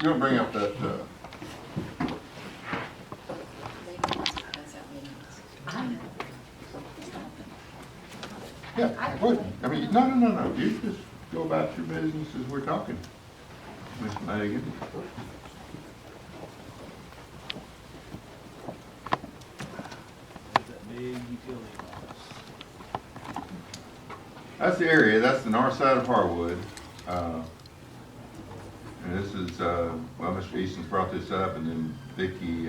gonna bring up that, yeah, what, I mean, no, you just go about your business as we're talking, Miss Megan. That big utility box. That's the area, that's the north side of Harwood. And this is, well, Mr. Easton's brought this up, and then Vicki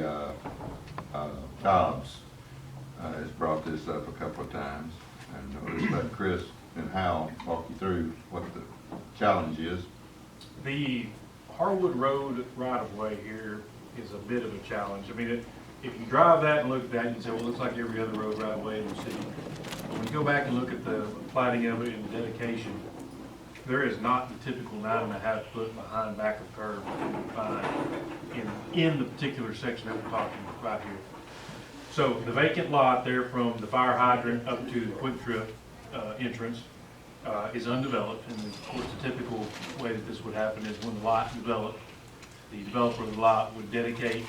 Dobbs has brought this up a couple of times. And we'll just let Chris and Hal walk you through what the challenge is. The Harwood Road right-of-way here is a bit of a challenge. I mean, if you drive that and look at that, you can say, well, it looks like every other road right-of-way in the city. But when you go back and look at the plating of it and the dedication, there is not the typical 9.5 foot behind back of curve that you would find in the particular section that we're talking right here. So the vacant lot there from the fire hydrant up to the quick trip entrance is undeveloped. And of course, the typical way that this would happen is when the lot developed, the developer of the lot would dedicate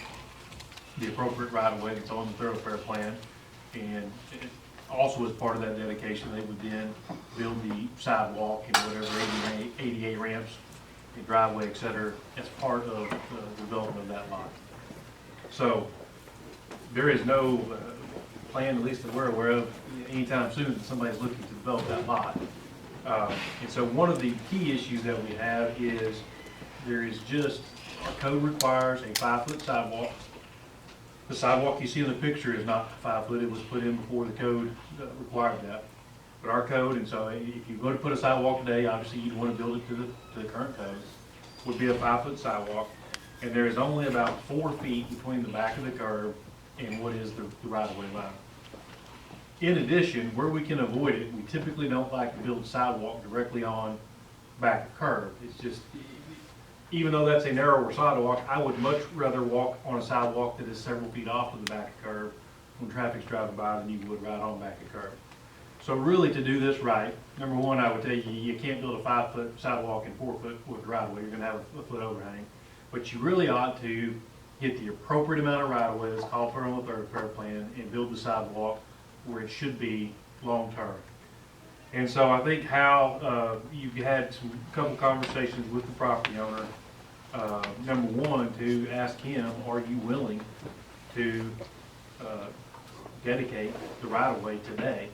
the appropriate right-of-way that's on the thoroughfare plan. And also as part of that dedication, they would then build the sidewalk and whatever ADA ramps, the driveway, et cetera, as part of the development of that lot. So there is no plan, at least that we're aware of, anytime soon that somebody's looking to develop that lot. And so one of the key issues that we have is there is just, our code requires a 5-foot sidewalk. The sidewalk you see in the picture is not 5 foot, it was put in before the code required that. But our code, and so if you go to put a sidewalk today, obviously you'd want to build it to the current code, would be a 5-foot sidewalk. And there is only about 4 feet between the back of the curb and what is the right-of-way line. In addition, where we can avoid it, we typically don't like to build sidewalk directly on back of curb. It's just, even though that's a narrower sidewalk, I would much rather walk on a sidewalk that is several feet off of the back of curb when traffic's driving by than you would right on back of curb. So really, to do this right, number one, I would tell you, you can't build a 5-foot sidewalk and 4 foot with the right-of-way. You're gonna have a foot overhang. But you really ought to get the appropriate amount of right-of-way that's called for on the thoroughfare plan and build the sidewalk where it should be long-term. And so I think how you've had some couple conversations with the property owner. Number one, to ask him, are you willing to dedicate the right-of-way today?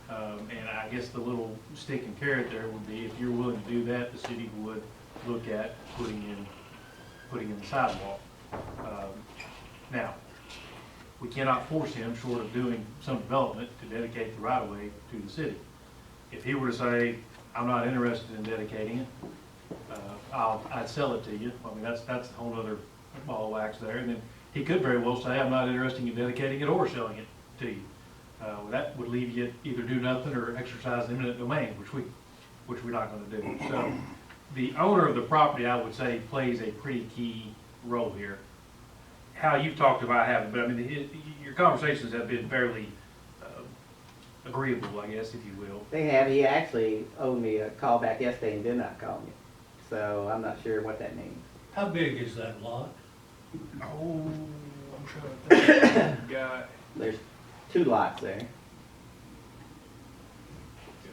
And I guess the little stick and carrot there would be, if you're willing to do that, the city would look at putting in the sidewalk. Now, we cannot force him, short of doing some development, to dedicate the right-of-way to the city. If he were to say, I'm not interested in dedicating it, I'd sell it to you. I mean, that's a whole other ball of wax there. And then he could very well say, I'm not interested in dedicating it or selling it to you. That would leave you either do nothing or exercise eminent domain, which we're not going to do. So the owner of the property, I would say, plays a pretty key role here. How you've talked about having, but I mean, your conversations have been fairly agreeable, I guess, if you will. They have. He actually owed me a call back yesterday and did not call me. So I'm not sure what that means. How big is that lot? Oh, I'm trying to think. Got There's 2 lots there.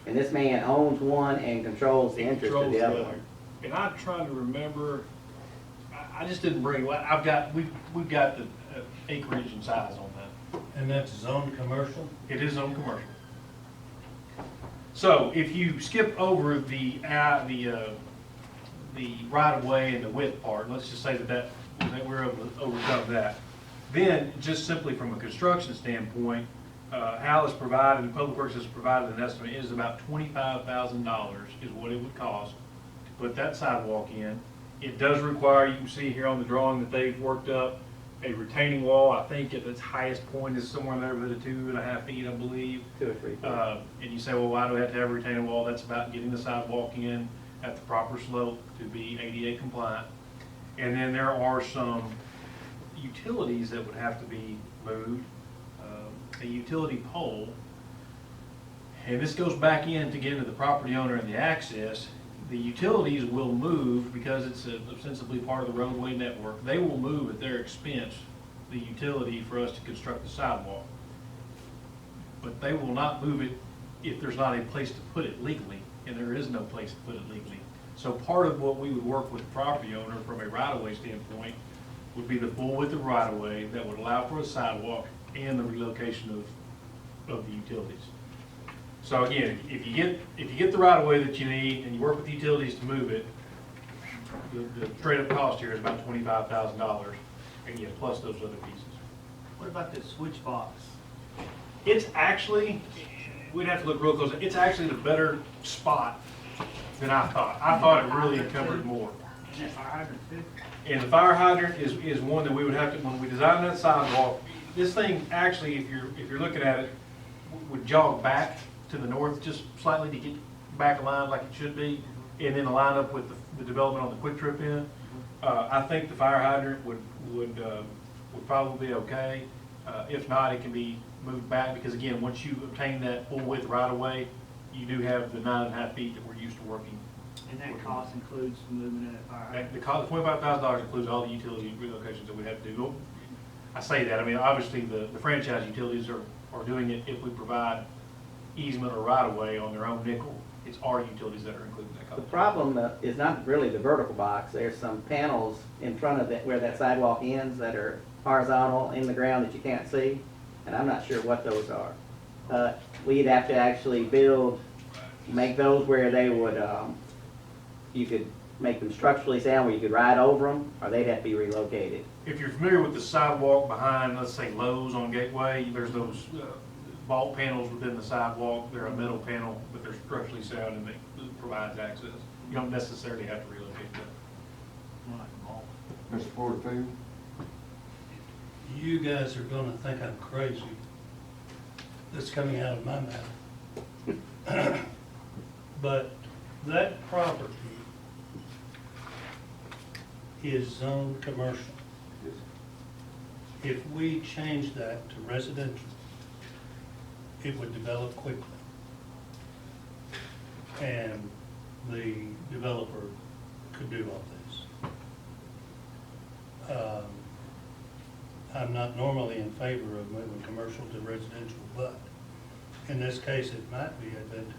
And this man owns one and controls the interest of the other one. And I'm trying to remember, I just didn't bring, we've got the acreage and size on that. And that's zone commercial? It is on commercial. So if you skip over the right-of-way and the width part, let's just say that we're able to overcome that. Then, just simply from a construction standpoint, Hal has provided, and Public Works has provided an estimate, it is about $25,000 is what it would cost to put that sidewalk in. It does require, you can see here on the drawing that they've worked up, a retaining wall. I think at its highest point is somewhere in there with 2.5 feet, I believe. 2 or 3 feet. And you say, well, why do we have to have a retaining wall? That's about getting the sidewalk in at the proper slope to be ADA compliant. And then there are some utilities that would have to be moved. A utility pole, and this goes back in to get into the property owner and the access. The utilities will move, because it's ostensibly part of the roadway network, they will move at their expense the utility for us to construct the sidewalk. But they will not move it if there's not a place to put it legally, and there is no place to put it legally. So part of what we would work with the property owner from a right-of-way standpoint would be the full width of right-of-way that would allow for a sidewalk and the relocation of the utilities. So again, if you get the right-of-way that you need and you work with the utilities to move it, the straight-up cost here is about $25,000, again, plus those other pieces. What about the switch box? It's actually, we'd have to look real close, it's actually the better spot than I thought. I thought it really encumbered more. And that fire hydrant too? And the fire hydrant is one that we would have to, when we design that sidewalk, this thing actually, if you're looking at it, would jog back to the north just slightly to get back aligned like it should be, and then align up with the development on the quick trip in. I think the fire hydrant would probably be okay. If not, it can be moved back, because again, once you obtain that full width right away, you do have the 9.5 feet that we're used to working. And that cost includes moving of that fire hydrant? The cost, $25,000 includes all the utility relocations that we have to do. I say that, I mean, obviously the franchise utilities are doing it if we provide easement or right of way on their own nickel. It's our utilities that are including that The cost. problem is not really the vertical box. There's some panels in front of it where that sidewalk ends that are horizontal in the ground that you can't see, and I'm not sure what those are. We'd have to actually make those where they would, you could make them structurally sound where you could ride over them, or they'd have to be relocated. If you're familiar with the sidewalk behind, let's say Lowe's on Gateway, there's those vault panels within the sidewalk. They're a metal panel, but they're structurally sound and it provides access. You don't necessarily have to relocate them. Mr. Porterfield? You guys are gonna think I'm crazy. That's coming out of my mouth. But that property is zoned commercial. Yes. If we change that to residential, it would develop quickly. And the developer could do all this. I'm not normally in favor of moving commercial to residential, but in this case, it might be advantageous.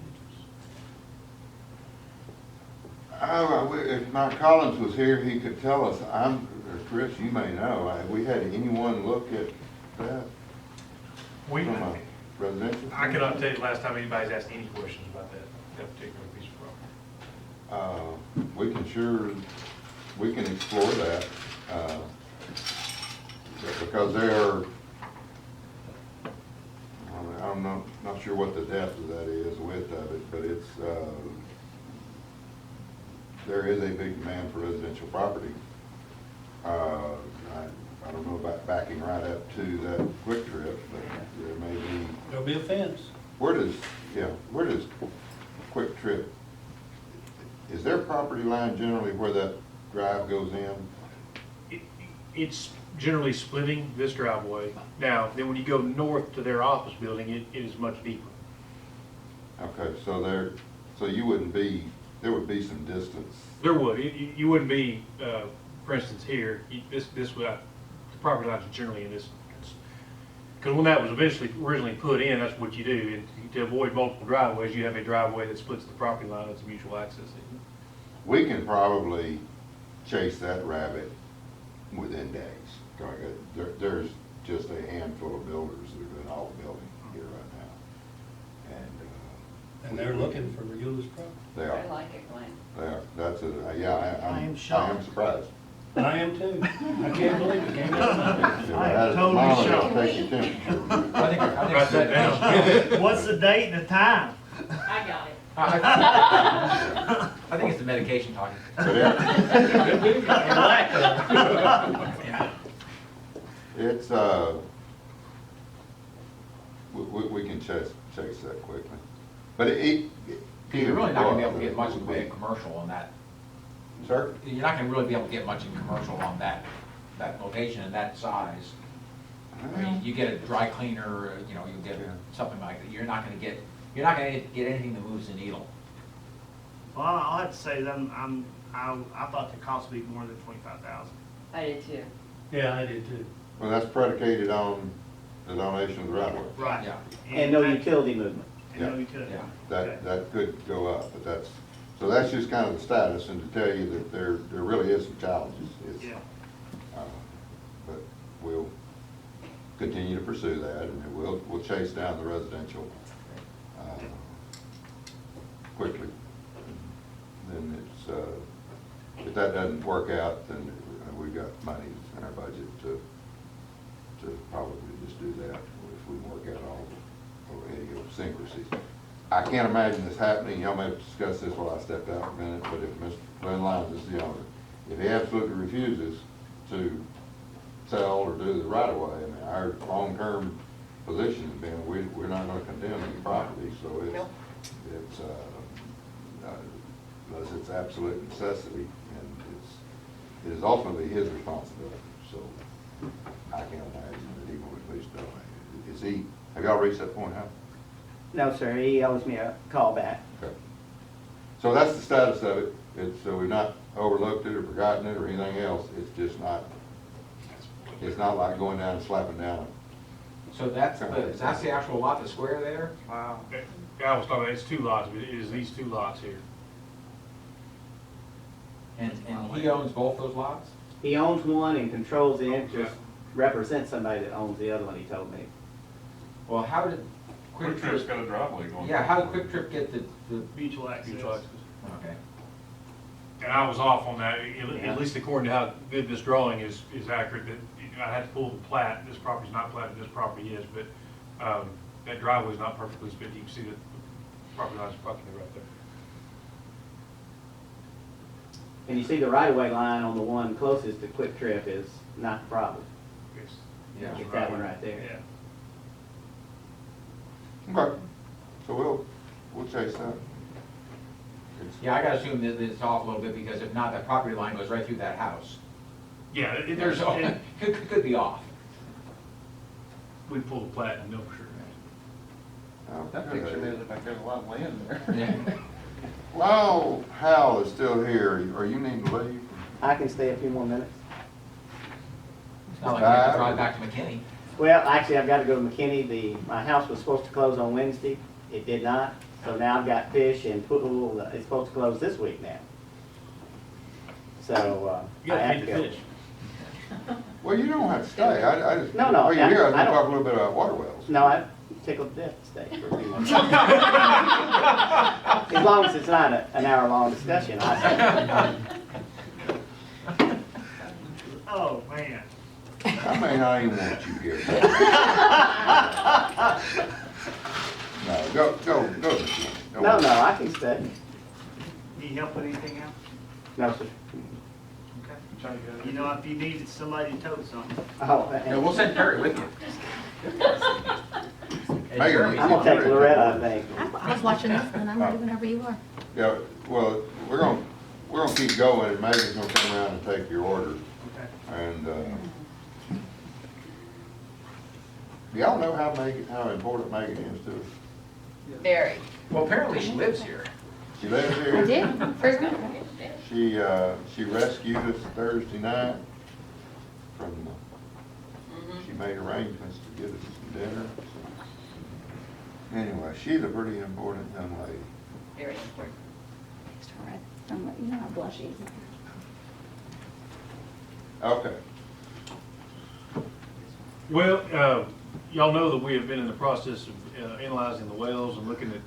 If Mike Collins was here, he could tell us. Or Chris, you may know, have we had anyone look at that from a residential? I cannot tell you the last time anybody's asked any questions about that particular piece of property. We can explore that, because I'm not sure what the depth of that is, the width of it, but it's, there is a big demand for residential property. I don't know about backing right up to that quick trip, but there may be. There'll be a fence. Where does Quick Trip, is their property line generally where that drive goes in? It's generally splitting this driveway. Now, then when you go north to their office building, it is much deeper. Okay, so you wouldn't be, there would be some distance. There would. You wouldn't be, for instance, here, the property lines are generally in this. Because when that was originally put in, that's what you do. And to avoid multiple driveways, you have a driveway that splits the property line. That's a mutual access. We can probably chase that rabbit within days. There's just a handful of builders that are doing all the building here right now. And they're looking for Euless property. They I are, like it, Glenn. they are. That's yeah, I am I am shocked. surprised. I am too. I can't believe it came out of my mouth. I am totally shocked. Take your temperature. Write that down. What's the date and the time? I got it. I think it's the medication talking. But yeah, Lack it's, we can chase that quickly. But You're really not gonna be able to get much in the way of commercial on that. Sir? You're not gonna really be able to get much in commercial on that location and that size. I mean, you get a dry cleaner, you get something like that. You're not gonna get anything that moves the needle. Well, I'll have to say that I thought the cost would be more than 25,000. I did too. Yeah, I did too. Well, that's predicated on the donation of the right of way. Right. Yeah. And no utility movement. And no utility. Yeah. Okay. That could go up, but so that's just kind of the status, and to tell you that there really is some challenges. It's, Yeah. But we'll continue to pursue that, and we'll chase down the residential quickly. Then if that doesn't work out, then we've got money in our budget to probably just do that if we work out all the idiosyncrasies. I can't imagine this happening. Y'all may have discussed this while I stepped out for a minute, but if Mr. Glenn Lyons is the owner, if he absolutely refuses to sell or do the right of way, I mean, our long-term position has been, we're not gonna condemn any property, so it's unless it's absolute necessity, and it is ultimately his responsibility, so I can't imagine that he will at least donate it. Have y'all reached that point, huh? No, sir, he owes me a call back. Okay. So that's the status of it. So we've not overlooked it or forgotten it or anything else. It's just not, it's not like going down and slapping down. So that's the actual lot, the square there? Wow. I was talking, it's 2 lots, but it is these 2 lots here. And he owns both those lots? He owns one and controls the interest, represents somebody that owns the other one, he told me. Well, how did Quick Trip's got a driveway going. Yeah, how did Quick Trip get the, Mutual access. Mutual access. okay. And I was off on that, at least according to how good this drawing is accurate, that I had to pull the plat. This property's not platted, this property is, but that driveway's not perfectly split. You can see that the property line's fucking right there. And you see the right-of-way line on the one closest to Quick Trip is not the problem. It's- Yeah. It's that one right there. Yeah. Okay. So we'll chase that. Yeah, I gotta assume that it's off a little bit, because if not, that property line goes right through that house. Yeah, There's, could be off. we pull the plat and know for sure. That picture Okay. is like there's a lot of land there. Yeah. While Hal is still here, are you needing to leave? I can stay a few more minutes. It's not like we have to drive back to McKinney. Well, actually, I've got to go to McKinney. My house was supposed to close on Wednesday. It did not. So now I've got fish and pool. It's supposed to close this week now. So You I gotta have feed to the go. fish. Well, you don't have to stay. I just, No, no, while you're here, I was I gonna don't- talk a little bit about water wells. No, I'm tickled to death to stay for a few more minutes. As long as it's not an hour-long discussion, I say. Oh, man. I may not even want you here. No, go to the beginning. Don't No, worry. no, I can stay. Need help with anything else? No, sir. Okay. You know, if you needed somebody to tow something. Oh, Yeah, we'll send Perry with you. Megan, I'm gonna take Loretta, I think. I was watching this, and I'm ready whenever you are. Yeah, well, we're gonna keep going, and Megan's gonna come around and take your order. Okay. And, y'all know how important Megan is to us? Very. Well, apparently she lives here. She lives here. I did, first night. She rescued us Thursday night from, she made arrangements to get us some dinner. Anyway, she's a pretty important young lady. Very important. You know how blushy. Okay. Well, y'all know that we have been in the process of analyzing the wells and looking at,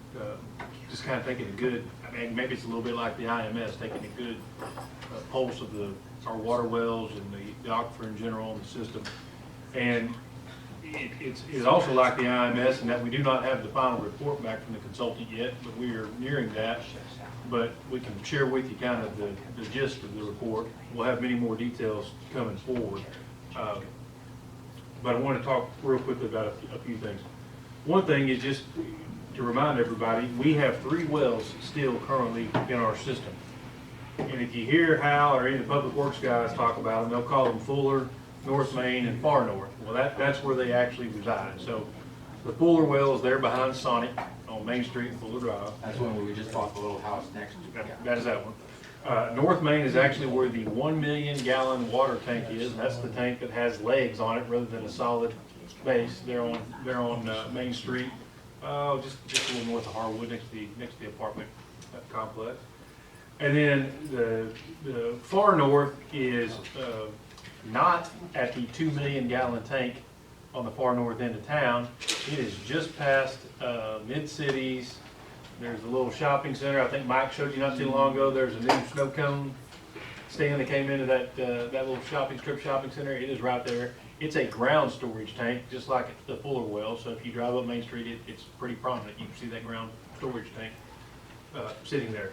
just kind of taking a good, I mean, maybe it's a little bit like the IMS, taking a good pulse of our water wells and the aquifer in general in the system. And it's also like the IMS in that we do not have the final report back from the consultant yet, but we are nearing that. But we can share with you kind of the gist of the report. We'll have many more details coming forward. But I want to talk real quickly about a few things. One thing is just to remind everybody, we have 3 wells still currently in our system. And if you hear Hal or any of the public works guys talk about them, they'll call them Fuller, North Main, and Far North. Well, that's where they actually reside. So The Fuller well is there behind Sonic on Main Street in Fuller Drive. That's when we just bought the little house next to it. That is that one. North Main is actually where the 1 million gallon water tank is, and that's the tank that has legs on it rather than a solid base. They're on Main Street, just a little north of Harwood, next to the apartment complex. And then the far north is not at the 2 million gallon tank on the far north end of town. It is just past Mid-Cities. There's a little shopping center. I think Mike showed you not too long ago. There's a new snow cone stand that came into that little strip shopping center. It is right there. It's a ground storage tank, just like the Fuller well. So if you drive up Main Street, it's pretty prominent. You can see that ground storage tank sitting there.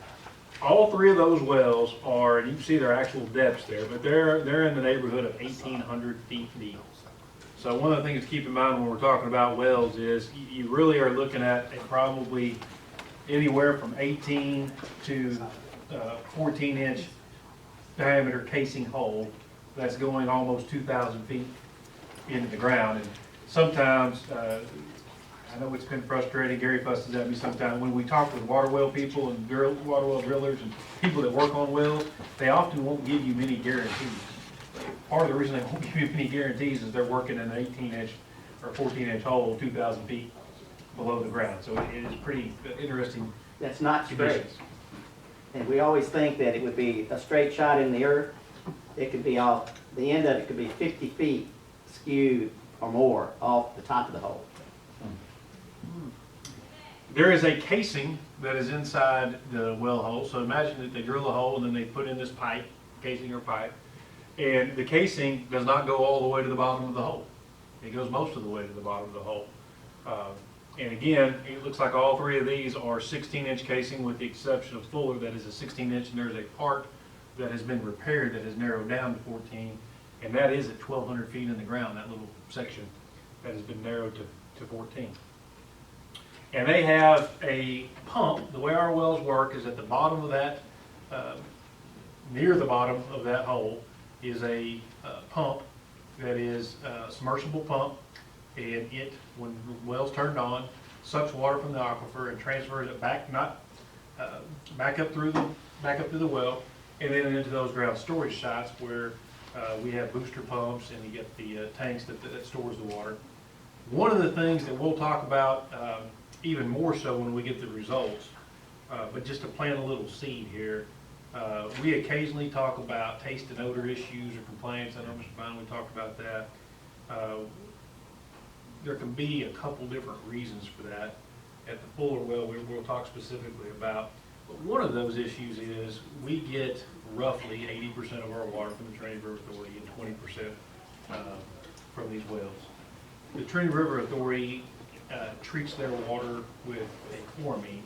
All three of those wells are, and you can see their actual depths there, but they're in the neighborhood of 1,800 feet deep. So one of the things to keep in mind when we're talking about wells is you really are looking at probably anywhere from 18 to 14-inch diameter casing hole that's going almost 2,000 feet into the ground. And sometimes, I know it's been frustrating, Gary fusses at me sometimes, when we talk with water well people and water well drillers and people that work on wells, they often won't give you many guarantees. Part of the reason they won't give you many guarantees is they're working in an 18-inch or 14-inch hole 2,000 feet below the ground. So it is pretty interesting. That's not straight. conditions. And we always think that it would be a straight shot in the earth. It could be off, the end of it could be 50 feet skewed or more off the top of the hole. There is a casing that is inside the well hole. So imagine that they drill a hole and then they put in this pipe, casing or pipe. And the casing does not go all the way to the bottom of the hole. It goes most of the way to the bottom of the hole. And again, it looks like all three of these are 16-inch casing with the exception of Fuller that is a 16-inch, and there's a part that has been repaired that has narrowed down to 14, and that is at 1,200 feet in the ground, that little section that has been narrowed to 14. And they have a pump. The way our wells work is at the bottom of that, near the bottom of that hole is a pump that is a submersible pump, and it, when the well's turned on, sucks water from the aquifer and transfers it back, back up through the well, and then into those ground storage sites where we have booster pumps and you get the tanks that stores the water. One of the things that we'll talk about even more so when we get the results, but just to plant a little seed here, we occasionally talk about taste and odor issues or complaints. I know Mr. Bynum, we talked about that. There can be a couple different reasons for that. At the Fuller well, we'll talk specifically about. But one of those issues is we get roughly 80% of our water from the Trinity River Authority and 20% from these wells. The Trinity River Authority treats their water with a chloramine,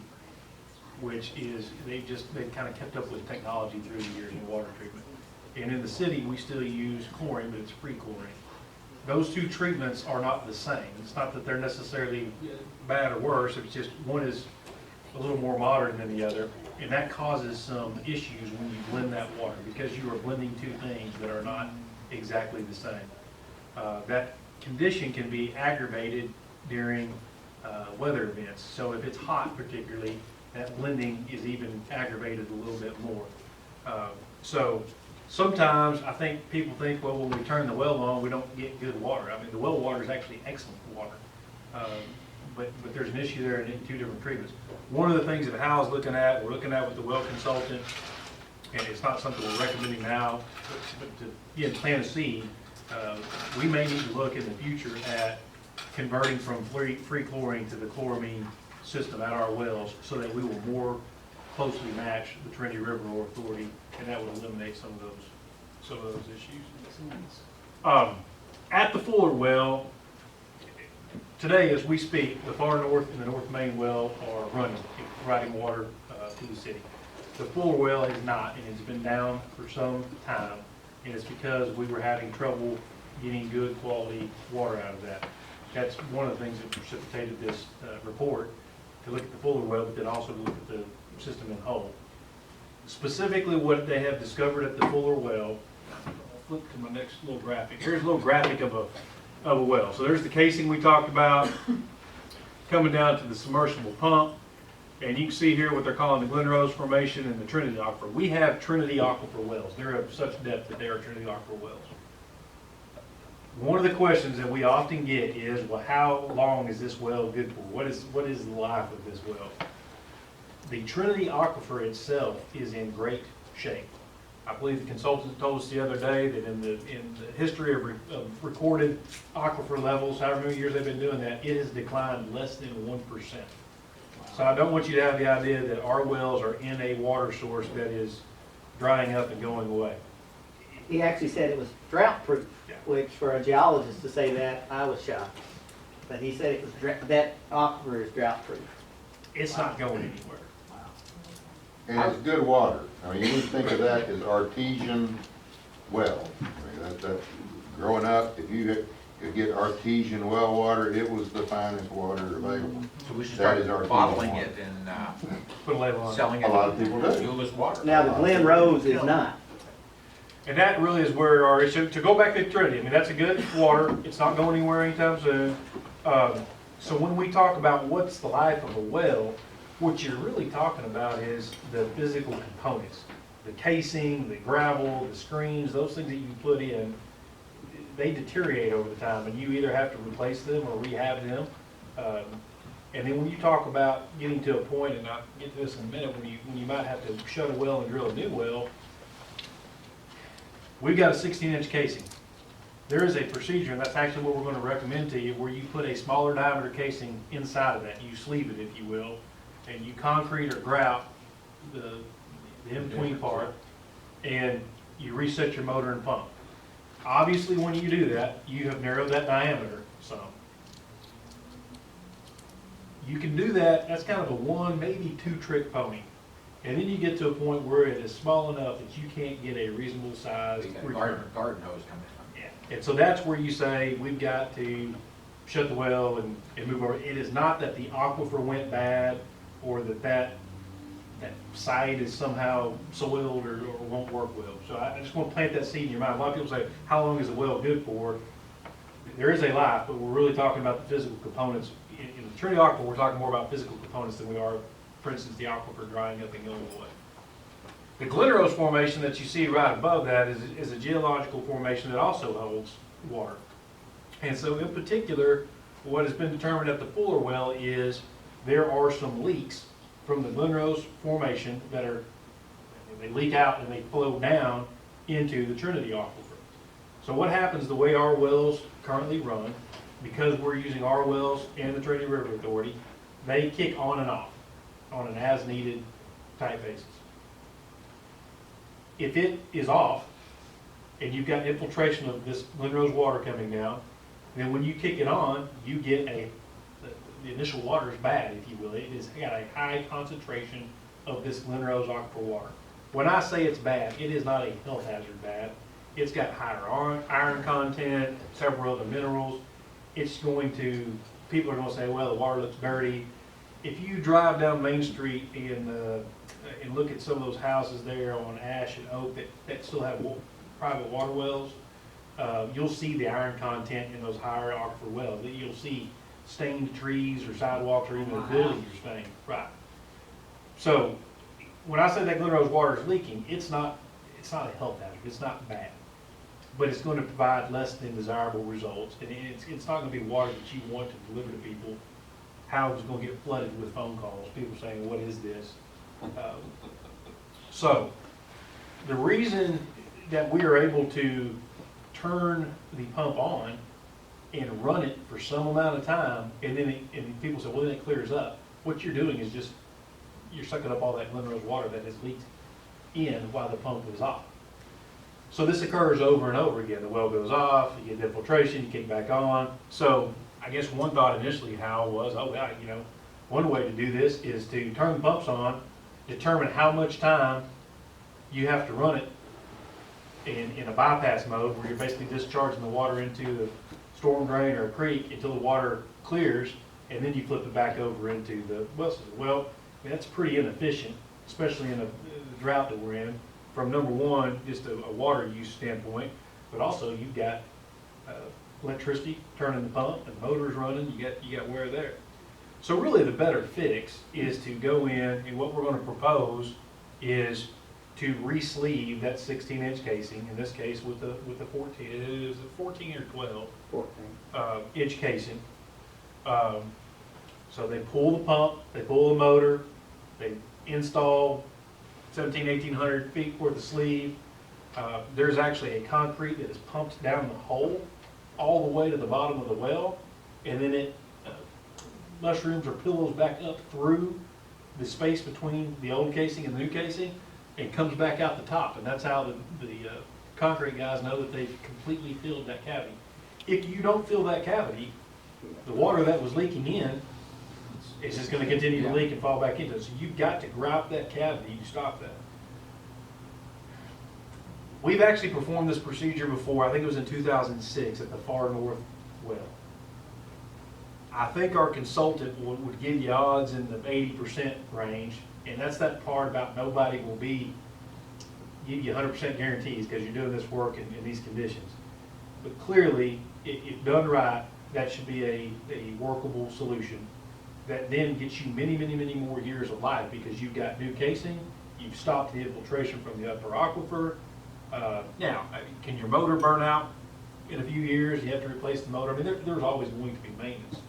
which is, they've kind of kept up with technology through the years in water treatment. And in the city, we still use chlorine, but it's free chlorine. Those two treatments are not the same. It's not that they're necessarily bad or worse, it's just one is a little more modern than the other, and that causes some issues when you blend that water, because you are blending two things that are not exactly the same. That condition can be aggravated during weather events. So if it's hot particularly, that blending is even aggravated a little bit more. So sometimes I think people think, well, when we turn the well on, we don't get good water. I mean, the well water is actually excellent water. But there's an issue there in two different treatments. One of the things that Hal's looking at, we're looking at with the well consultant, and it's not something we're recommending now, but to again, plant a seed, we may need to look in the future at converting from free chlorine to the chloramine system at our wells so that we will more closely match the Trinity River Authority, and that would eliminate some of those issues. At the Fuller well, today as we speak, the far north and the North Main well are running, providing water to the city. The Fuller well is not, and it's been down for some time, and it's because we were having trouble getting good quality water out of that. That's one of the things that precipitated this report, to look at the Fuller well, but then also to look at the system in whole. Specifically what they have discovered at the Fuller well, I'll flip to my next little graphic. Here's a little graphic of a well. So there's the casing we talked about. coming down to the submersible pump. And you can see here what they're calling the Glen Rose Formation and the Trinity Aquifer. We have Trinity Aquifer wells. They're of such depth that they are Trinity Aquifer wells. One of the questions that we often get is, well, how long is this well good for? What is the life of this well? The Trinity Aquifer itself is in great shape. I believe the consultant told us the other day that in the history of recorded aquifer levels, however many years they've been doing that, it has declined less than 1%. So I don't want you to have the idea that our wells are in a water source that is drying up and going away. He actually said it was drought proof, Yeah. which for a geologist to say that, I was shocked. But he said it was, that aquifer is drought proof. It's not going anywhere. And it's good water. I mean, you would think of that as artesian well. I mean, that, growing up, if you could get artesian well water, it was the finest water available. So we should That is start our bottling water. it and Put a label on it. selling it. A lot of people do. Euless water. Now, the Glen Rose is not. And that really is where our issue, to go back to Trinity, I mean, that's a good water. It's not going anywhere anytime soon. So when we talk about what's the life of a well, what you're really talking about is the physical components. The casing, the gravel, the screens, those things that you put in, they deteriorate over the time, and you either have to replace them or rehab them. And then when you talk about getting to a point, and I'll get to this in a minute, when you might have to shut a well and drill a new well, we've got a 16-inch casing. There is a procedure, and that's actually what we're going to recommend to you, where you put a smaller diameter casing inside of that. You sleeve it, if you will, and you concrete or grout the in-between part, and you reset your motor and pump. Obviously, when you do that, you have narrowed that diameter some. You can do that, that's kind of a one, maybe two trick pony. And then you get to a point where it is small enough that you can't get a reasonable size You got a return. garden hose coming in. Yeah. And so that's where you say, we've got to shut the well and move over. It is not that the aquifer went bad, or that site is somehow soiled or won't work well. So I just want to plant that seed in your mind. A lot of people say, how long is a well good for? There is a life, but we're really talking about the physical components. In the Trinity Aquifer, we're talking more about physical components than we are, for instance, the aquifer drying up and going away. The Glen Rose Formation that you see right above that is a geological formation that also holds water. And so in particular, what has been determined at the Fuller well is there are some leaks from the Glen Rose Formation that they leak out and they flow down into the Trinity Aquifer. So what happens, the way our wells currently run, because we're using our wells and the Trinity River Authority, they kick on and off on an as-needed type basis. If it is off, and you've got infiltration of this Glen Rose water coming down, then when you kick it on, you get the initial water is bad, if you will. It has got a high concentration of this Glen Rose aquifer water. When I say it's bad, it is not a health hazard bad. It's got higher iron content, several other minerals. It's going to, people are going to say, well, the water looks dirty. If you drive down Main Street and look at some of those houses there on Ash and Oak that still have private water wells, you'll see the iron content in those higher aquifer wells. You'll see stained trees or sidewalks or even buildings are stained. Right. So when I say that Glen Rose water is leaking, it's not a health hazard. It's not bad, but it's going to provide less than desirable results, and it's not going to be water that you want to deliver to people. How it's going to get flooded with phone calls, people saying, "What is this?" So the reason that we are able to turn the pump on and run it for some amount of time, and then and people say, well, then it clears up. What you're doing is just, you're sucking up all that Glen Rose water that has leaked in while the pump is off. So this occurs over and over again. The well goes off, you get infiltration, you kick back on. So I guess one thought initially, Hal, was, oh, yeah, one way to do this is to turn the pumps on, determine how much time you have to run it in a bypass mode, where you're basically discharging the water into the storm drain or a creek until the water clears, and then you flip it back over into the well system. Well, that's pretty inefficient, especially in the drought that we're in, from number one, just a water use standpoint, but also you've got electricity turning the pump and motors running, you got wear there. So really, the better fix is to go in, and what we're gonna propose is to re-sleeve that 16-inch casing, in this case with the 14, is it 14 or 12? 14. Inch casing. So they pull the pump, they pull the motor, they install 1,800 feet worth of sleeve. There's actually a concrete that is pumped down the hole all the way to the bottom of the well, and then it mushrooms or pillows back up through the space between the old casing and the new casing, and comes back out the top, and that's how the concrete guys know that they've completely filled that cavity. If you don't fill that cavity, the water that was leaking in is just gonna continue to leak and fall back into it. So you've got to gripe that cavity to stop that. We've actually performed this procedure before, I think it was in 2006 at the far north well. I think our consultant would give you odds in the 80% range, and that's that part about nobody will give you 100% guarantees because you're doing this work in these conditions. But clearly, if done right, that should be a workable solution that then gets you many, many, many more years of life because you've got new casing, you've stopped the infiltration from the upper aquifer. Now, can your motor burn out in a few years? You have to replace the motor. I mean, there's always going to be maintenance.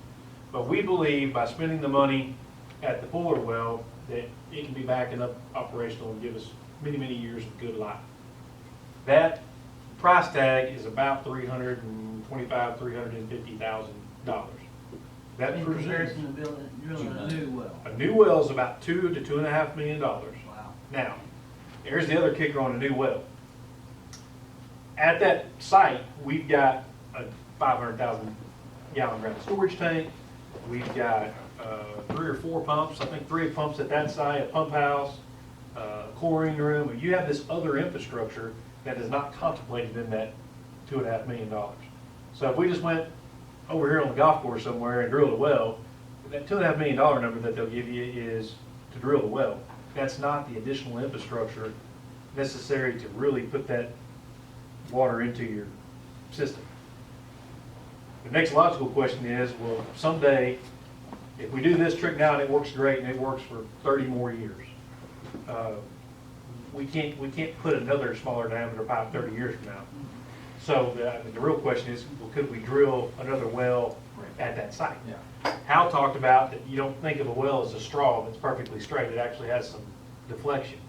But we believe by spending the money at the Fuller well that it can be back and up operational and give us many, many years of good life. That price tag is about $325,000, $350,000. That In presumes comparison to drilling a new well. a new well is about $2 to $2.5 million. Wow. Now, here's the other kicker on a new well. At that site, we've got a 500,000 gallon ground storage tank. We've got 3 or 4 pumps, I think 3 pumps at that site, a pump house, chlorine room. You have this other infrastructure that is not contemplated in that $2.5 million. So if we just went over here on the golf course somewhere and drilled a well, that $2.5 million number that they'll give you is to drill the well. That's not the additional infrastructure necessary to really put that water into your system. The next logical question is, well, someday, if we do this trick now and it works great and it works for 30 more years, we can't put another smaller diameter pipe 30 years from now. So the real question is, well, could we drill another well at that site? Yeah. Hal talked about that you don't think of a well as a straw that's perfectly straight. It actually has some deflection.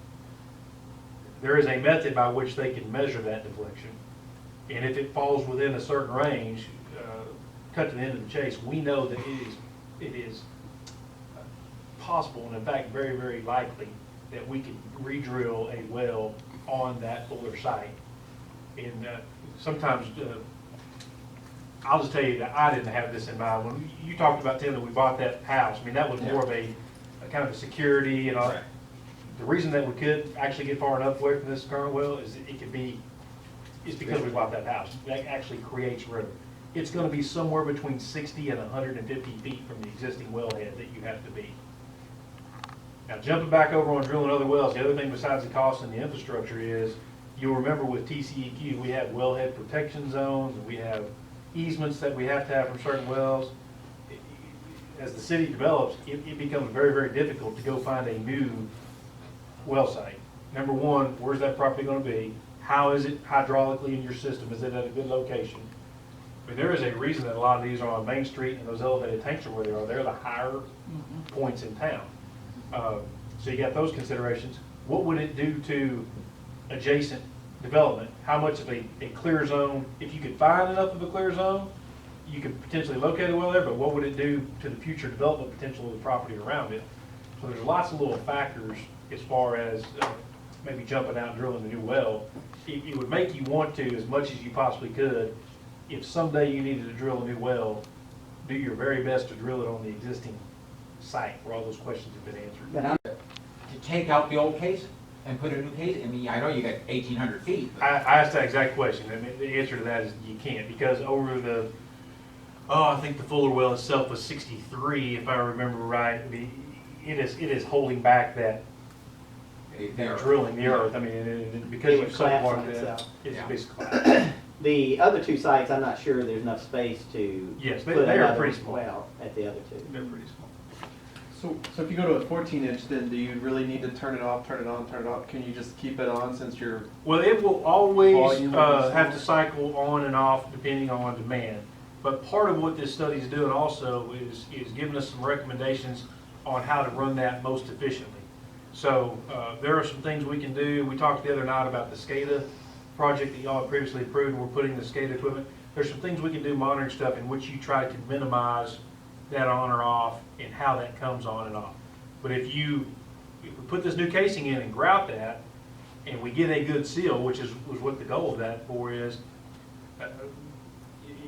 There is a method by which they can measure that deflection. And if it falls within a certain range, cut to the end of the chase, we know that it is possible and in fact very, very likely that we can re-drill a well on that Fuller site. And sometimes, I'll just tell you that I didn't have this in mind. When you talked about, Tim, that we bought that house, I mean, that was more of a kind of a security and all. Right. The reason that we could actually get far enough away from this current well is it could be, it's because we bought that house. That actually creates room. It's gonna be somewhere between 60 and 150 feet from the existing wellhead that you have to be. Now, jumping back over on drilling other wells, the other thing besides the cost and the infrastructure is, you'll remember with TCEQ, we have wellhead protection zones, and we have easements that we have to have from certain wells. As the city develops, it becomes very, very difficult to go find a new well site. Number one, where's that property gonna be? How is it hydraulically in your system? Is it at a good location? I mean, there is a reason that a lot of these are on Main Street and those elevated tanks are where they are. They're the higher points in town. So you got those considerations. What would it do to adjacent development? How much of a clear zone, if you could find enough of a clear zone, you could potentially locate a well there, but what would it do to the future development potential of the property around it? So there's lots of little factors as far as maybe jumping out and drilling a new well. It would make you want to, as much as you possibly could, if someday you needed to drill a new well, do your very best to drill it on the existing site where all those questions have been answered. But I'm, To take out the old casing and put a new casing, I mean, I know you got 1,800 feet, but I asked that exact question, and the answer to that is you can't, because over the, I think the Fuller well itself was 63, if I remember right. It is holding back that drilling the earth. I mean, because It would you've collapse submarked on that, itself. it's Yeah. basically collapsed. the other 2 sites, I'm not sure there's enough space to Yes, put they are another pretty small. well at the other 2. They're pretty small. So if you go to a 14-inch, then do you really need to turn it off, turn it on, turn it off? Can you just keep it on since you're, Well, it will always Volume will be have to similar? cycle on and off depending on demand. But part of what this study is doing also is giving us some recommendations on how to run that most efficiently. So there are some things we can do. We talked the other night about the SCADA project that y'all had previously approved, and we're putting the SCADA equipment. There's some things we can do monitoring stuff in which you try to minimize that on or off and how that comes on and off. But if we put this new casing in and grout that, and we get a good seal, which was what the goal of that for is,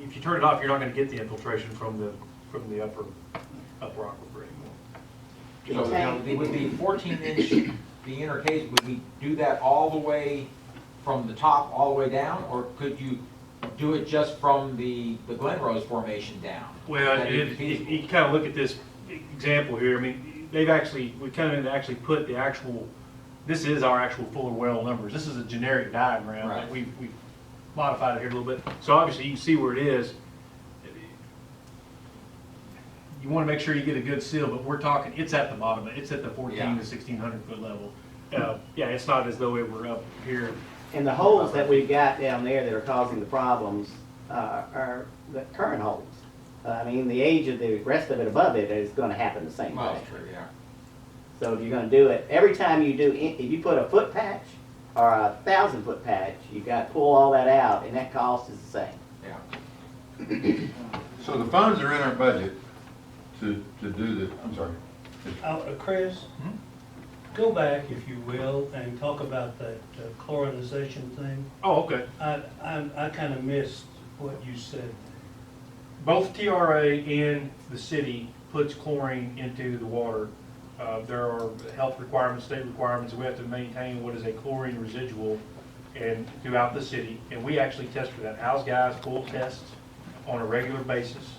if you turn it off, you're not going to get the infiltration from the upper aquifer anymore. So, with the 14-inch, the inner case, would we do that all the way from the top all the way down, or could you do it just from the Glen Rose formation down? Well, That'd be if feasible. you kind of look at this example here, I mean, we kind of actually put the actual, this is our actual Fuller well numbers. This is a generic diagram that Right. we've modified it here a little bit. So obviously you can see where it is. You want to make sure you get a good seal, but we're talking, it's at the bottom. It's at the 14 to Yeah. 1600 foot level. Yeah, it's not as though it were up here. And the holes that we've got down there that are causing the problems are the current holes. I mean, the age of the rest of it above it is gonna happen the same Well, way. that's true, yeah. So if you're gonna do it, every time you do, if you put a foot patch or a 1,000-foot patch, you gotta pull all that out, and that cost is the same. Yeah. So the funds are in our budget to do the, I'm sorry. Chris, go back, if you will, and talk about that chlorinization thing. Oh, okay. I kind of missed what you said. Both TRA and the city puts chlorine into the water. There are health requirements, state requirements. We have to maintain what is a chlorine residual and throughout the city. And we actually test for that. House guys pull tests on a regular basis,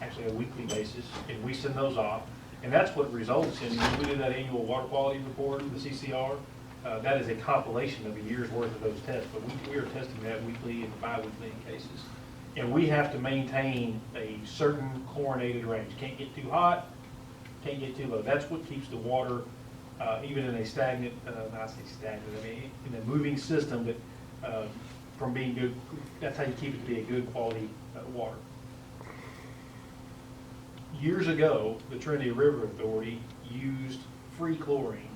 actually a weekly basis, and we send those off. And that's what results in, when we do that annual water quality report, the CCR, that is a compilation of a year's worth of those tests. But we are testing that weekly and bi-weekly in cases. And we have to maintain a certain chlorinated range. Can't get too hot, can't get too low. That's what keeps the water, even in a stagnant, not say stagnant, I mean, in a moving system, that from being good, that's how you keep it to be a good quality water. Years ago, the Trinity River Authority used free chlorine,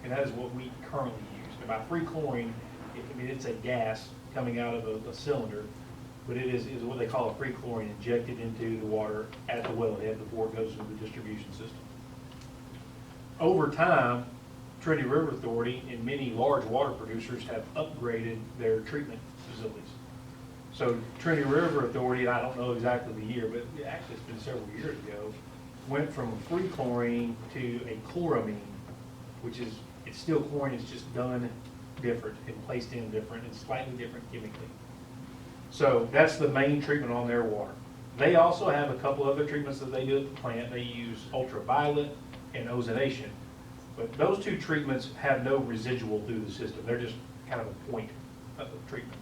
and that is what we currently use. And by free chlorine, I mean, it's a gas coming out of a cylinder, but it is what they call a free chlorine injected into the water at the wellhead before it goes into the distribution system. Over time, Trinity River Authority and many large water producers have upgraded their treatment facilities. So Trinity River Authority, and I don't know exactly the year, but actually it's been several years ago, went from free chlorine to a chloramine, which is, it's still chlorine, it's just done different and placed in different and slightly different chemically. So that's the main treatment on their water. They also have a couple other treatments that they do at the plant. They use ultraviolet and ozonation. But those two treatments have no residual through the system. They're just kind of a point of treatment.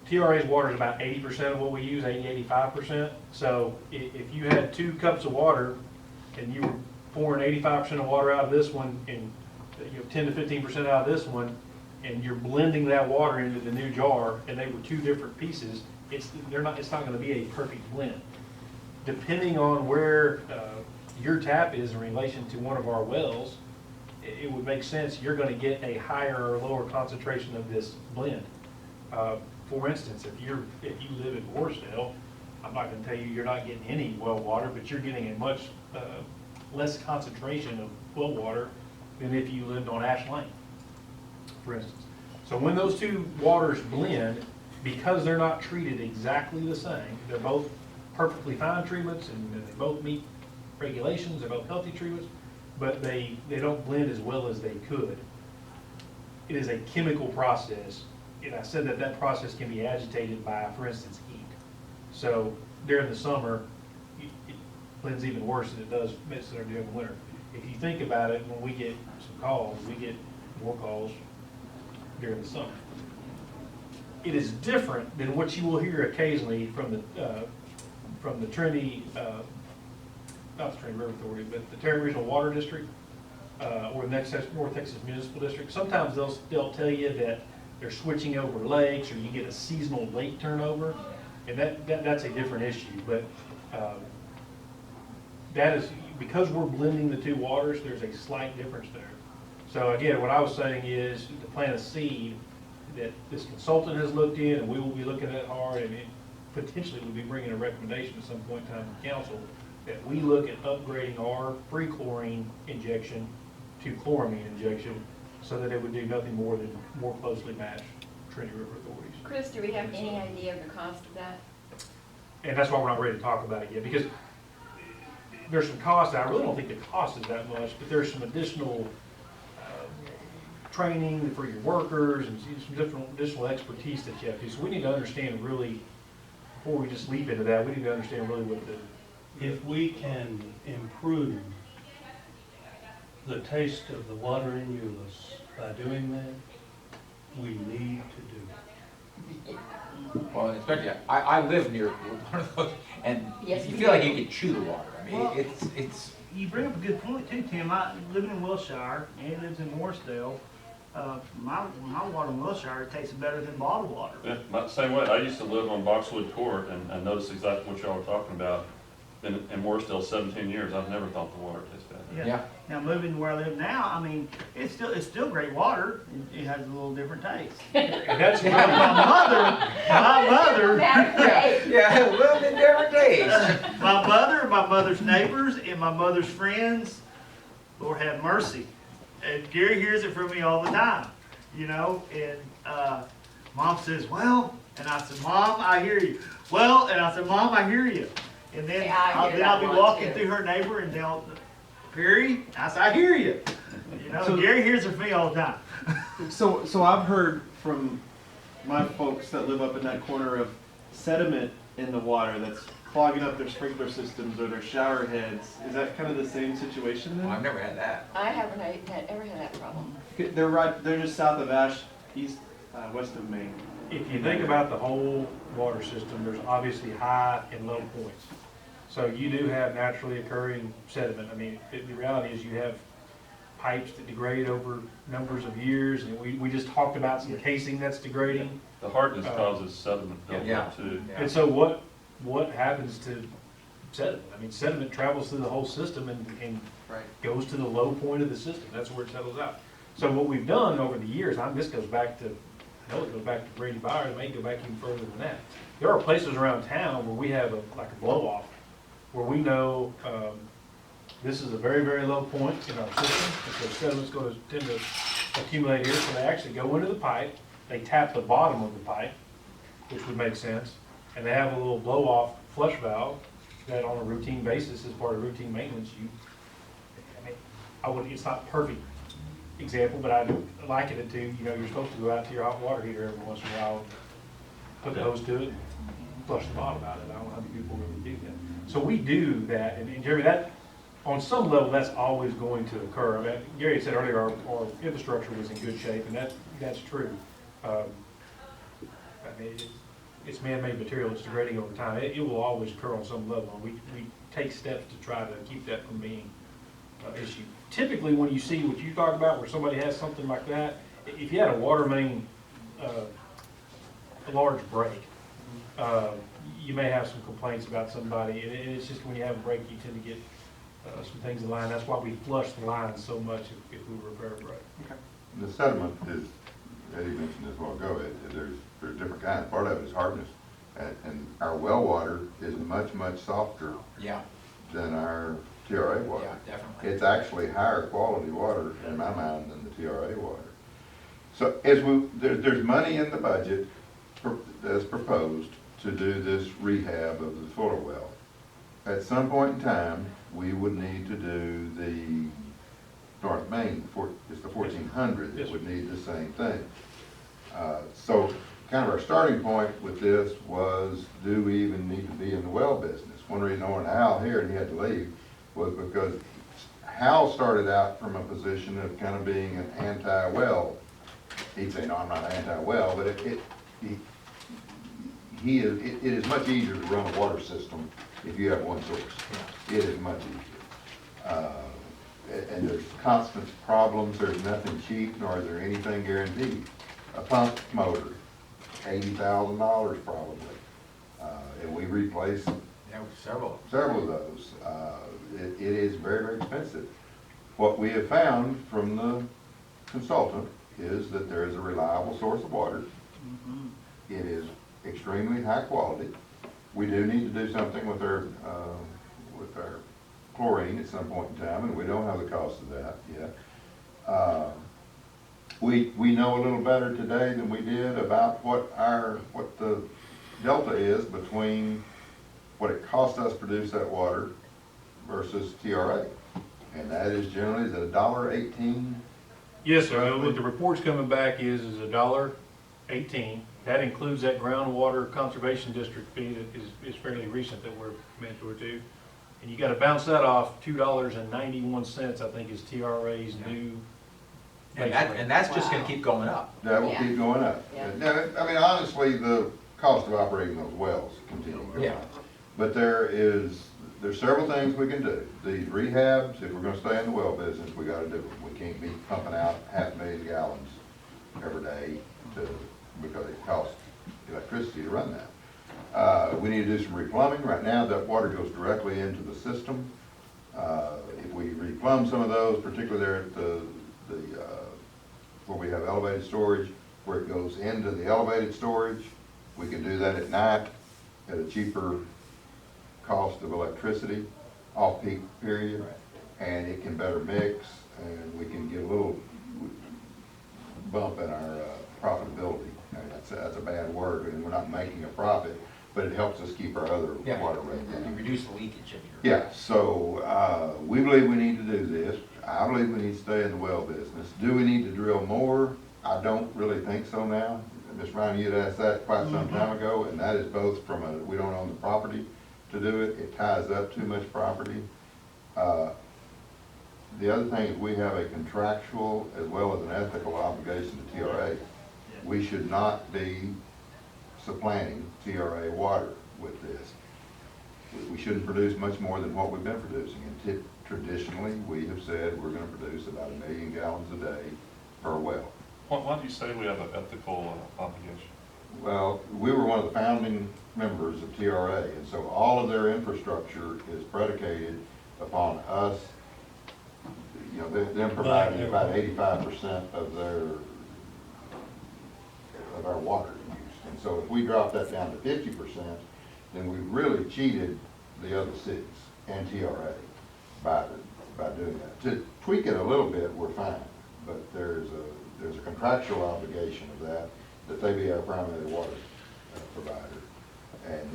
TRA's water is about 80% of what we use, 85%. So if you had 2 cups of water and you were pouring 85% of water out of this one and 10 to 15% out of this one, and you're blending that water into the new jar, and they were 2 different pieces, it's not going to be a perfect blend. Depending on where your tap is in relation to one of our wells, it would make sense you're going to get a higher or lower concentration of this blend. For instance, if you live in Warsaw, I'm not going to tell you you're not getting any well water, but you're getting a much less concentration of well water than if you lived on Ash Lane, for instance. So when those 2 waters blend, because they're not treated exactly the same, they're both perfectly fine treatments and they both meet regulations, they're both healthy treatments, but they don't blend as well as they could. It is a chemical process, and I said that process can be agitated by, for instance, heat. So during the summer, it blends even worse than it does during the winter. If you think about it, when we get some calls, we get more calls during the summer. It is different than what you will hear occasionally from the Trinity not the Trinity River Authority, but the Terry Regional Water District, or the North Texas Municipal District, sometimes they'll tell you that they're switching over lakes, or you get a seasonal lake turnover, and that's a different issue, but, that is, because we're blending the two waters, there's a slight difference there. So again, what I was saying is to plant a seed that this consultant has looked in, and we will be looking at hard, and it potentially will be bringing a recommendation at some point in time to council, that we look at upgrading our free chlorine injection to chloramine injection, so that it would do nothing more than more closely match Trinity River authorities. Chris, do we have any idea of the cost of that? And that's why we're not ready to talk about it yet, because there's some costs. I really don't think the cost is that much, but there's some additional training for your workers and some different additional expertise that you have to. So we need to understand really, before we just leap into that, we need to understand really what the. If we can improve the taste of the water in Euless by doing that, we need to do it. Well, especially, I live near one of those, and Yes, you we feel like do. you could chew the water. I mean, Well- it's, You bring up a good point too, Tim. I live in Wilshire, and lives in Morrisdale. My water in Wilshire tastes better than bottled water. Yeah, not the same way. I used to live on Boxwood Court, and I noticed exactly what y'all were talking about. Been in Morrisdale 17 years. I've never thought the water tasted bad. yeah. Now moving to where I live now, I mean, it's still great water. It has a little different taste. And that's My mother, Yeah, a little bit different days. my mother's neighbors, and my mother's friends, Lord have mercy. And Gary hears it from me all the time, you know, and, Mom says, well, and I said, Mom, I hear you. Well, and I said, Mom, I hear you. And then Yeah, I hear I'll be that one, walking too. through her neighbor, and they'll, Perry, I said, I hear you. You know, So- Gary hears it from me all the time. So I've heard from my folks that live up in that corner of sediment in the water that's clogging up their sprinkler systems or their shower heads. Is that kind of the same situation Well, I've then? never had that. I haven't ever had that problem. They're just south of Ash, west of Maine. If you think about the whole water system, there's obviously high and low points. So you do have naturally occurring sediment. I mean, the reality is you have pipes that degrade over numbers of years, and we just talked about some casing that's degrading. The hardness causes sediment Yeah. buildup too. Yeah. And so what happens to sediment? I mean, sediment travels through the whole system and Right. goes to the low point of the system. That's where it settles out. So what we've done over the years, this goes back to, I know it goes back to Brady Byers, it may go back even further than that. There are places around town where we have like a blow off, where we know, this is a very, very low point in our system, and so sediment's gonna tend to accumulate here, so they actually go into the pipe, they tap the bottom of the pipe, which would make sense, and they have a little blow off flush valve that on a routine basis, as part of routine maintenance, it's not perfect example, but I liken it to, you're supposed to go out to your hot water heater every once in a while, put the hose to it, and flush the bottom out of it. I don't know how many people really do that. So we do that, and Jeremy, that, on some level, that's always going to occur. I mean, Gary had said earlier, our infrastructure was in good shape, and that's true. I mean, it's man-made material, it's degrading over time. It will always occur on some level, and we take steps to try to keep that from being an issue. Typically, when you see what you talk about, where somebody has something like that, if you had a water main, a large break, you may have some complaints about somebody, and it's just when you have a break, you tend to get some things in line. That's why we flush the lines so much if we repair a break. The sediment is, Eddie mentioned this a while ago, there's different kinds. Part of it is hardness. And our well water is much, much softer Yeah, than our TRA water. yeah, definitely. It's actually higher quality water in my mind than the TRA water. So there's money in the budget that's proposed to do this rehab of the Fuller well. At some point in time, we would need to do the North Main, it's the 1400 that would need the same thing. So kind of our starting point with this was, do we even need to be in the well business? One reason I wanted Hal here, and he had to leave, was because Hal started out from a position of kind of being an anti-well. He'd say, no, I'm not anti-well, but he it is much easier to run a water system if you have one source. It is much easier. And there's constant problems, there's nothing cheap, nor is there anything guaranteed. A pump motor, $80,000 probably. And we replaced There were several. several of those. It is very, very expensive. What we have found from the consultant is that there is a reliable source of water. It is extremely high quality. We do need to do something with our chlorine at some point in time, and we don't have the cost of that yet. We know a little better today than we did about what the delta is between what it cost us to produce that water versus TRA. And that is generally, is it $1.18? Yes, sir. What the report's coming back is $1.18. That includes that groundwater conservation district fee that is fairly recent that we're mentored to. And you gotta bounce that off, $2.91, I think is TRA's new base rate. And that's just gonna keep going up. That will Yeah. keep going up. Yeah. Now, I mean, honestly, the cost of operating those wells continue to go Yeah. up. But there's several things we can do. These rehabs, if we're gonna stay in the well business, we gotta do them. We can't be pumping out 500,000 gallons every day because it costs electricity to run that. We need to do some replumbing. Right now, that water goes directly into the system. If we replumb some of those, particularly there at where we have elevated storage, where it goes into the elevated storage, we can do that at night at a cheaper cost of electricity, off-peak period, and it can better mix, and we can get a little bump in our profitability. And that's a bad word, and we're not making a profit, but it helps us keep our other Yeah. water rate down. You reduce the leakage of your. Yeah, so, we believe we need to do this. I believe we need to stay in the well business. Do we need to drill more? I don't really think so now. Ms. Ryan, you'd asked that quite some time ago, and that is both from we don't own the property to do it. It ties up too much property. The other thing is we have a contractual as well as an ethical obligation to TRA. We should not be supplanting TRA water with this. We shouldn't produce much more than what we've been producing. And traditionally, we have said we're going to produce about 1 million gallons a day per well. Why do you say we have an ethical obligation? Well, we were one of the founding members of TRA, and so all of their infrastructure is predicated upon us, you know, them providing about 85% of our water use. And so if we drop that down to 50%, then we really cheated the other cities and TRA by doing that. To tweak it a little bit, we're fine, but there's a contractual obligation of that they be our primary water provider. And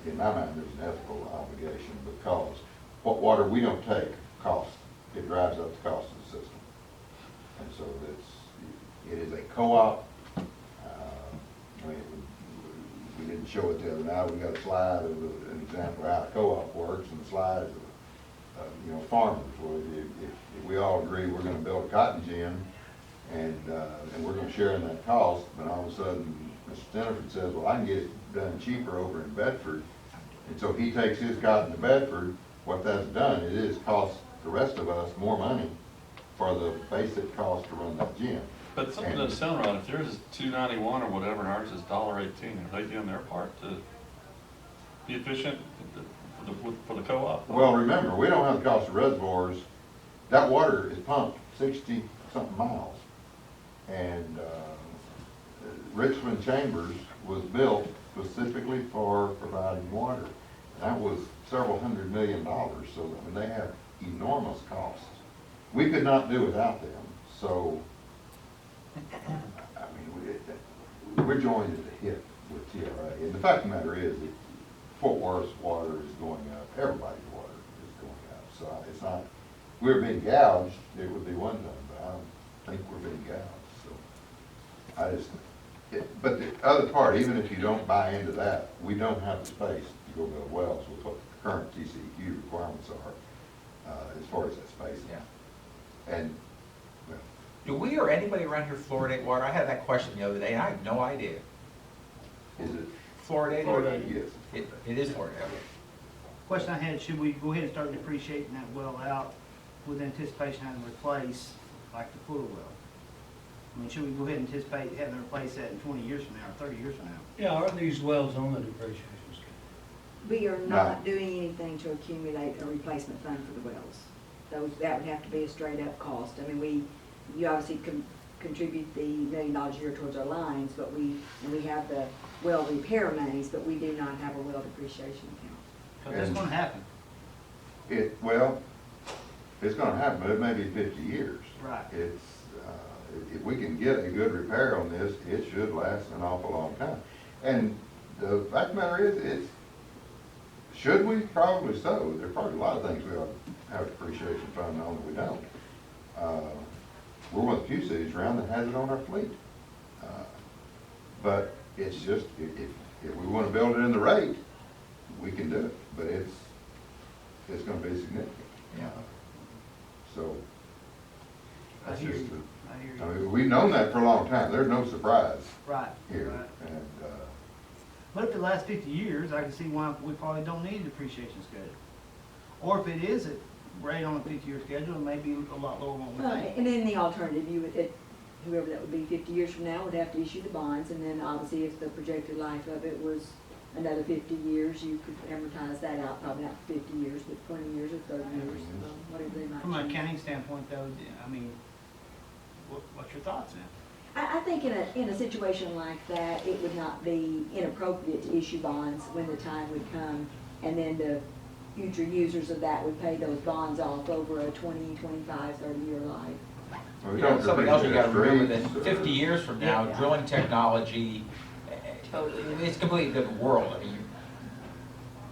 in my mind, there's an ethical obligation because what water we don't take costs, it drives up the cost of the system. And so it is a co-op. I mean, we didn't show it the other night. We got a slide of an example of how a co-op works, and the slide is farmers. Well, if we all agree we're going to build a cotton gin, and we're going to share in that cost, but all of a sudden, Mr. Steniford says, well, I can get it done cheaper over in Bedford. And so he takes his cotton to Bedford. What that's done, it is cost the rest of us more money for the basic cost to run that gin. But something doesn't sound right. If theirs is $2.91 or whatever, and ours is $1.18, are they doing their part to be efficient for the co-op? Well, remember, we don't have the cost of reservoirs. That water is pumped 60-something miles. And Richland Chambers was built specifically for providing water. That was several $100 million, so I mean, they have enormous costs. We could not do without them, so, I mean, we're joined at the hip with TRA. And the fact of the matter is that Fort Worth's water is going up, everybody's water is going up. So it's not, if we were being gouged, it would be one thing, but I don't think we're being gouged. But the other part, even if you don't buy into that, we don't have the space to go build wells with what the current TCEQ requirements are as far as that space. Yeah. And, well, Do we or anybody around here fluoridate water? I had that question the other day, and I have no idea. is it fluoridated? Florida, yes. It is fluoridated. Question I had, should we go ahead and start depreciating that well out with anticipation having to replace like the Fuller well? I mean, should we go ahead and anticipate having to replace that in 20 years from now or 30 years from now? Yeah, are these wells on the depreciation schedule? We are not doing anything to accumulate a replacement fund for the wells. That would have to be a straight up cost. I mean, you obviously contribute the $1 million a year towards our lines, but we have the well repair monies, but we do not have a well depreciation account. Because that's gonna happen. Well, it's gonna happen, but it may be 50 years. Right. It's, if we can get a good repair on this, it should last an awful long time. And the fact of the matter is, should we? Probably so. There's probably a lot of things we ought to have a depreciation fund on that we don't. We're one of the few cities around that has it on our fleet. But it's just, if we want to build it in the rate, we can do it, but it's gonna be significant. Yeah. So, I that's hear just, you. I hear I you. mean, we've known that for a long time. There's no surprise Right. here. Right. And, But if it lasts 50 years, I can see why we probably don't need a depreciation schedule. Or if it is a rate on a 50-year schedule, it may be a lot lower than what we think. And then the alternative, whoever that would be 50 years from now would have to issue the bonds, and then obviously if the projected life of it was another 50 years, you could amortize that out, probably not 50 years, but 20 years or 30 years, whatever they might From an choose. accounting standpoint, though, I mean, what's your thoughts then? I think in a situation like that, it would not be inappropriate to issue bonds when the time would come, and then the future users of that would pay those bonds off over a 20, 25, 30-year life. well, we You know, don't something else you gotta remember streets, that 50 years from now, Yeah. drilling technology, it's a completely different world. I mean,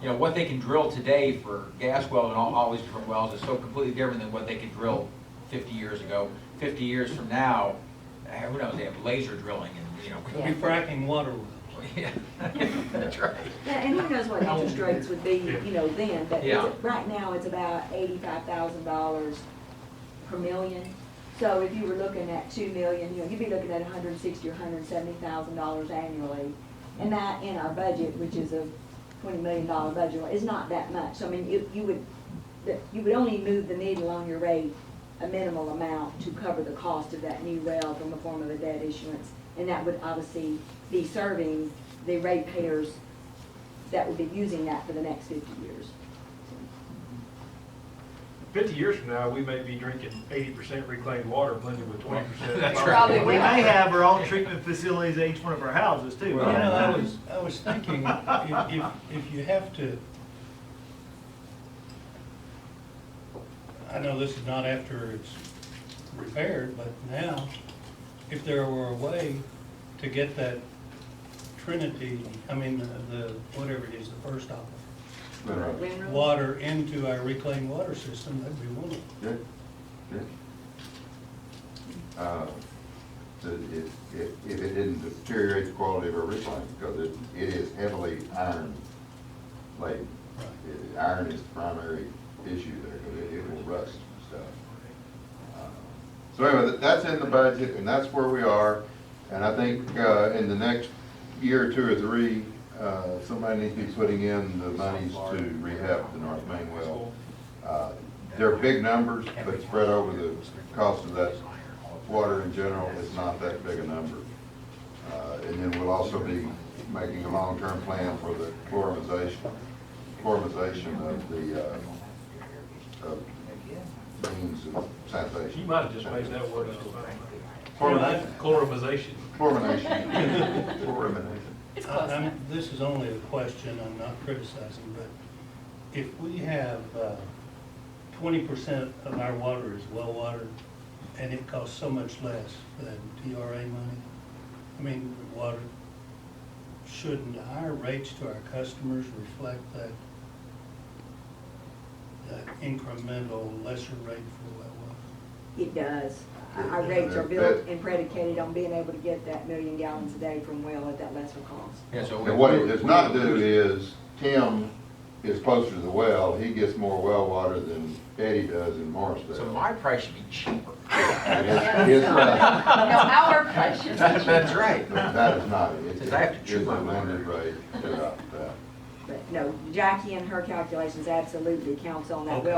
you know, what they can drill today for gas wells and all these different wells is so completely different than what they could drill 50 years ago. 50 years from now, who knows, they have laser drilling and, you know. We'll be fracking water wells. Yeah, that's right. Yeah, and who knows what interest rates would be, then, but Yeah. right now, it's about $85,000 per million. So if you were looking at 2 million, you'd be looking at $160,000 or $170,000 annually. And that in our budget, which is a $20 million budget, is not that much. So I mean, you would only move the needle on your rate a minimal amount to cover the cost of that new well from the form of a debt issuance. And that would obviously be serving the ratepayers that would be using that for the next 50 years. 50 years from now, we may be drinking 80% reclaimed water blended with 20%. That's right. Probably We may have our own treatment facilities at each one of our houses too. Well, I was thinking, if you have to, I know this is not after it's repaired, but now, if there were a way to get that Trinity, the whatever it is, the first Windrow? water into our reclaimed water system, that'd be wonderful. Good, good. If it didn't deteriorate the quality of our reclaim, because it is heavily iron laden. Iron is the primary issue there, because it will rust and stuff. So anyway, that's in the budget, and that's where we are. And I think in the next year or two or three, somebody needs to be putting in the monies to rehab the North Main well. They're big numbers, but spread over the cost of that water in general, it's not that big a number. And then we'll also be making a long-term plan for the chloramization of the means of sanitation. You might have just made that word up. Chloramization. Chloramization. Chlorination. Chlorination. It's close enough. This is only a question, I'm not criticizing, but if we have 20% of our water is well water, and it costs so much less than TRA money, water, shouldn't our rates to our customers reflect that incremental lesser rate for well water? It does. Our rates are built and predicated on being able to get that 1 million gallons a day from well at that lesser cost. Yeah, so And what it does not do is Tim is closer to the well, he gets more well water than Eddie does in Morrisville. So my price should be cheaper. And his No, our price should be That's right. that is not, it's Since I have to chew a my blended rate throughout that. But no, Jackie and her calculations absolutely counts on that Okay. well